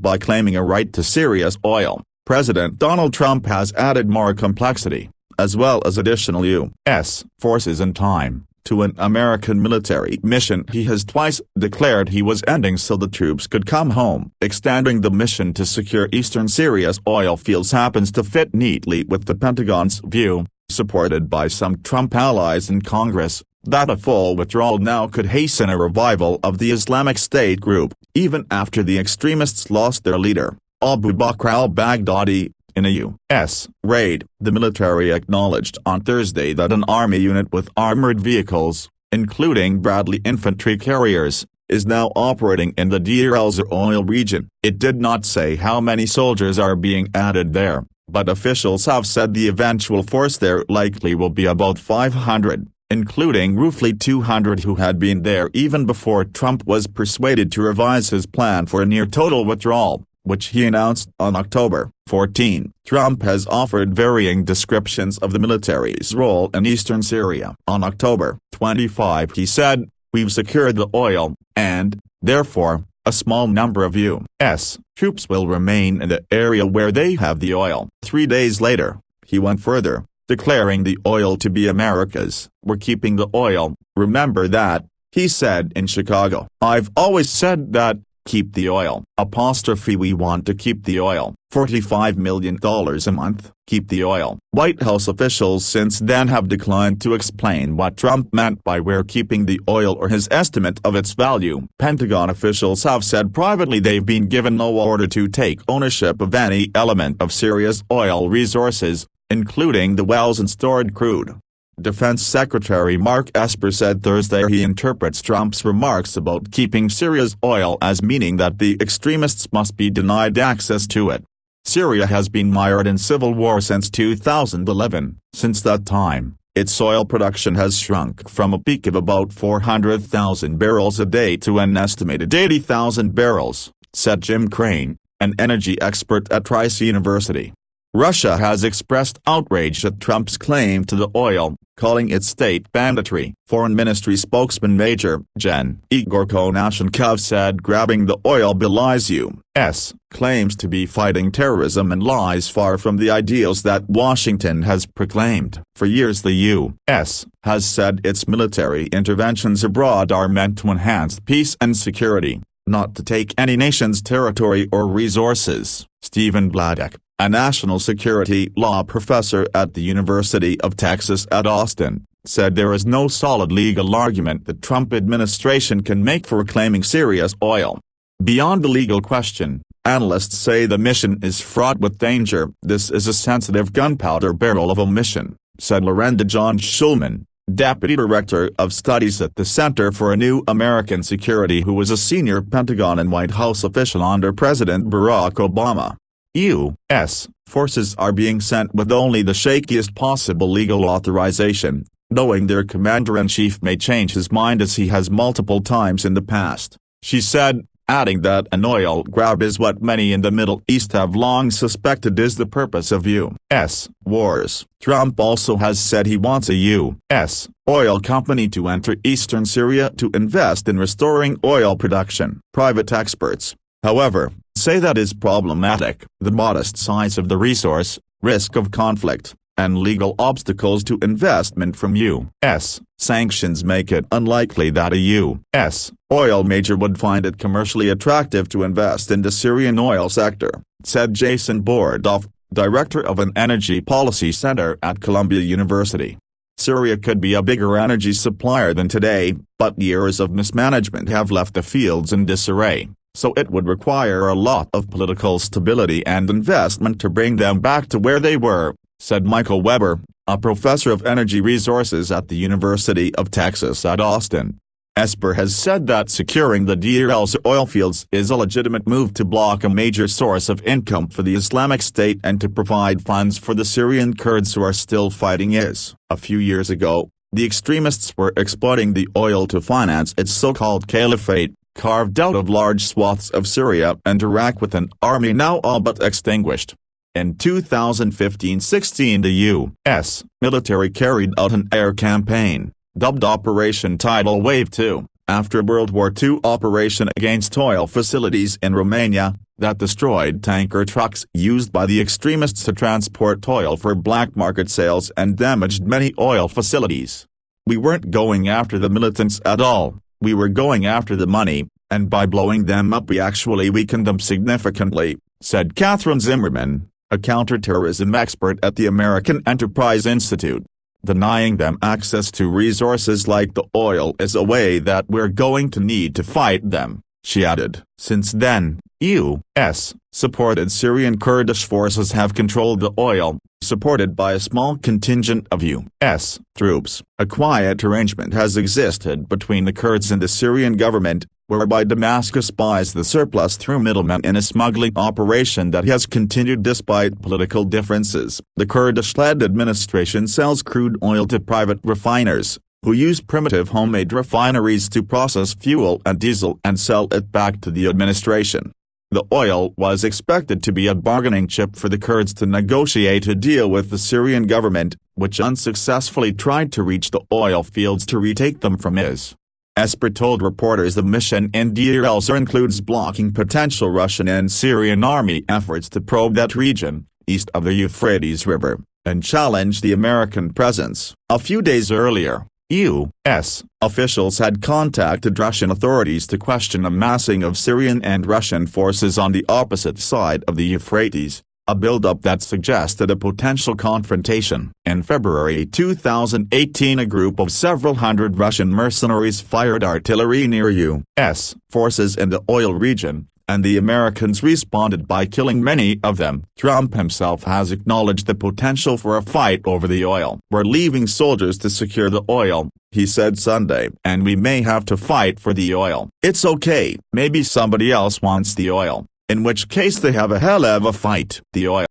by claiming a right to Syria's oil. President Donald Trump has added more complexity, as well as additional U.S. forces and time, to an American military mission he has twice declared he was ending so the troops could come home. Extending the mission to secure eastern Syria's oil fields happens to fit neatly with the Pentagon's view, supported by some Trump allies in Congress, that a full withdrawal now could hasten a revival of the Islamic State group, even after the extremists lost their leader, Abu Bakr al-Baghdadi, in a U.S. raid. The military acknowledged on Thursday that an army unit with armored vehicles, including Bradley infantry carriers, is now operating in the Deir el-Zor oil region. It did not say how many soldiers are being added there, but officials have said the eventual force there likely will be about 500, including roughly 200 who had been there even before Trump was persuaded to revise his plan for a near-total withdrawal, which he announced on October 14. Trump has offered varying descriptions of the military's role in eastern Syria. On October 25 he said, "We've secured the oil, and, therefore, a small number of U.S. troops will remain in the area where they have the oil." 3 days later, he went further, declaring the oil to be America's. "We're keeping the oil, remember that," he said in Chicago. "I've always said that, keep the oil. We want to keep the oil. $45 million a month. Keep the oil." White House officials since then have declined to explain what Trump meant by "we're keeping the oil" or his estimate of its value. Pentagon officials have said privately they've been given no order to take ownership of any element of Syria's oil resources, including the wells and stored crude. Defense Secretary Mark Esper said Thursday he interprets Trump's remarks about keeping Syria's oil as meaning that the extremists must be denied access to it. Syria has been mired in civil war since 2011. Since that time, its oil production has shrunk from a peak of about 400,000 barrels a day to an estimated 80,000 barrels, said Jim Crane, an energy expert at Rice University. Russia has expressed outrage at Trump's claim to the oil, calling it state banditry. Foreign Ministry spokesman Major Gen. Igor Konashenkov said grabbing the oil belies U.S. claims to be fighting terrorism and lies far from the ideals that Washington has proclaimed. For years the U.S. has said its military interventions abroad are meant to enhance peace and security, not to take any nation's territory or resources. Stephen Bladek, a national security law professor at the University of Texas at Austin, said there is no solid legal argument the Trump administration can make for reclaiming Syria's oil. Beyond the legal question, analysts say the mission is fraught with danger. "This is a sensitive gunpowder barrel of a mission," said Lorinda John Schulman, Deputy Director of Studies at the Center for a New American Security, who was a senior Pentagon and White House official under President Barack Obama. U.S. forces are being sent with only the shakiest possible legal authorization, knowing their commander-in-chief may change his mind as he has multiple times in the past, she said, adding that an oil grab is what many in the Middle East have long suspected is the purpose of U.S. wars. Trump also has said he wants a U.S. oil company to enter eastern Syria to invest in restoring oil production. Private experts, however, say that is problematic. The modest size of the resource, risk of conflict, and legal obstacles to investment from U.S. sanctions make it unlikely that a U.S. oil major would find it commercially attractive to invest in the Syrian oil sector, said Jason Bordoff, director of an energy policy center at Columbia University. Syria could be a bigger energy supplier than today, but years of mismanagement have left the fields in disarray, so it would require a lot of political stability and investment to bring them back to where they were, said Michael Weber, a professor of energy resources at the University of Texas at Austin. Esper has said that securing the Deir el-Zor oil fields is a legitimate move to block a major source of income for the Islamic State and to provide funds for the Syrian Kurds who are still fighting IS. A few years ago, the extremists were exploiting the oil to finance its so-called caliphate, carved out of large swaths of Syria and Iraq with an army now all but extinguished. In 2015-16 the U.S. military carried out an air campaign, dubbed Operation Tidal Wave 2, after World War II operation against oil facilities in Romania, that destroyed tanker trucks used by the extremists to transport oil for black market sales and damaged many oil facilities. We weren't going after the militants at all, we were going after the money, and by blowing them up we actually weakened them significantly, said Catherine Zimmerman, a counterterrorism expert at the American Enterprise Institute. Denying them access to resources like the oil is a way that we're going to need to fight them, she added. Since then, U.S.-supported Syrian Kurdish forces have controlled the oil, supported by a small contingent of U.S. troops. A quiet arrangement has existed between the Kurds and the Syrian government, whereby Damascus buys the surplus through middlemen in a smuggling operation that has continued despite political differences. The Kurdish-led administration sells crude oil to private refiners, who use primitive homemade refineries to process fuel and diesel and sell it back to the administration. The oil was expected to be a bargaining chip for the Kurds to negotiate a deal with the Syrian government, which unsuccessfully tried to reach the oil fields to retake them from IS. Esper told reporters the mission in Deir el-Zor includes blocking potential Russian and Syrian army efforts to probe that region, east of the Euphrates River, and challenge the American presence. A few days earlier, U.S. officials had contacted Russian authorities to question a massing of Syrian and Russian forces on the opposite side of the Euphrates, a buildup that suggested a potential confrontation. In February 2018, a group of several hundred Russian mercenaries fired artillery near U.S. forces in the oil region, and the Americans responded by killing many of them. Trump himself has acknowledged the potential for a fight over the oil. We're leaving soldiers to secure the oil, he said Sunday, and we may have to fight for the oil. It's okay, maybe somebody else wants the oil, in which case they have a hell of a fight. The oil